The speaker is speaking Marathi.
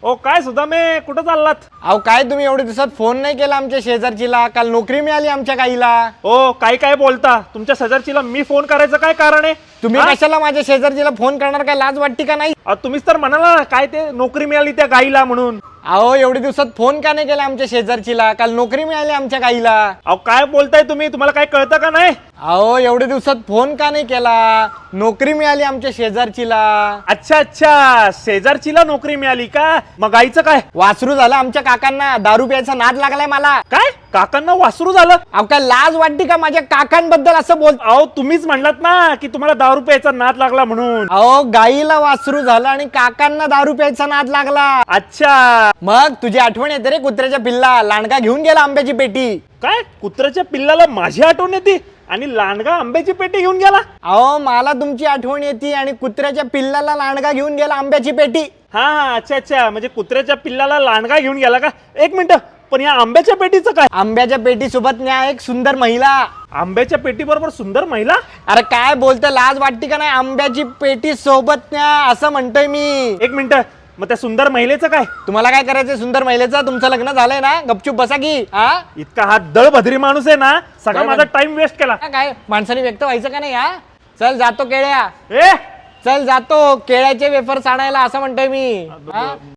ओ काय सुदामे, कुठं चाललात? अहो काय तुम्ही एवढे दिवसात फोन नाही केला आमच्या शेजारचीला? काल नोकरी मिळाली आमच्या गाईला. ओ काय काय बोलता? तुमच्या शेजारचीला मी फोन करायचं काय कारण आहे? तुम्ही हा? कशाला माझ्या शेजारचीला फोन करणार? काय लाज वाटते का नाही? तुम्हीच तर म्हणाला ना, काय ते नोकरी मिळाली त्या गाईला म्हणून. अहो एवढे दिवसात फोन का नाही केला आमच्या शेजारचीला? काल नोकरी मिळाली आमच्या गाईला. अहो काय बोलताय तुम्ही? तुम्हाला काय कळतं का नाही? अहो एवढे दिवसात फोन का नाही केला? नोकरी मिळाली आमच्या शेजारचीला. अच्छा अच्छा, शेजारचीला नोकरी मिळाली का? मग गाईचं काय? वासरू झालं आमच्या काकांना. दारू प्यायचा नाद लागलाय मला. काय काकांना वासरू झालं? अहो काय लाज वाटते का माझ्या काकांबद्दल असं बोल? अहो तुम्हीच म्हणलात ना की तुम्हाला दारू प्यायचा नाद लागला म्हणून. अहो गाईला वासरू झालं आणि काकांना दारू प्यायचा नाद लागला. अच्छा, मग तुझी आठवण येते रे कुत्र्याच्या पिल्ला? लांडगा घेऊन गेला आंब्याची पेटी. काय कुत्र्याच्या पिल्लाला माझी आठवण येते आणि लांडगा आंब्याची पेटी घेऊन गेला? अहो मला तुमची आठवण येते आणि कुत्र्याच्या पिल्लाला लांडगा घेऊन गेला आंब्याची पेटी. हा हा, अच्छा अच्छा, म्हणजे कुत्र्याच्या पिल्लाला लांडगा घेऊन गेला का? एक मिनिट, पण या आंब्याच्या पेटीचं काय? आंब्याच्या पेटी सोबत न्या एक सुंदर महिला. आंब्याच्या पेटी बरोबर सुंदर महिला? अरे काय बोलतोय, लाज वाटते का नाही? आंब्याची पेटी सोबत न्या असं म्हणतोय मी. एक मिनिट, मग त्या सुंदर महिलेचं काय? तुम्हाला काय करायचंय सुंदर महिलेचं? तुमचं लग्न झालंय ना? गपचूप बसा की. हा इतका हा दळभद्री माणूस आहे ना, सगळा माझा टाइम वेस्ट केला. काय माणसाने व्यक्त व्हायचं का नाही? हा चल जातो केळ्या. ए चल जातो केळ्याचे वेफर्स आणायला असं म्हणतोय मी. हा?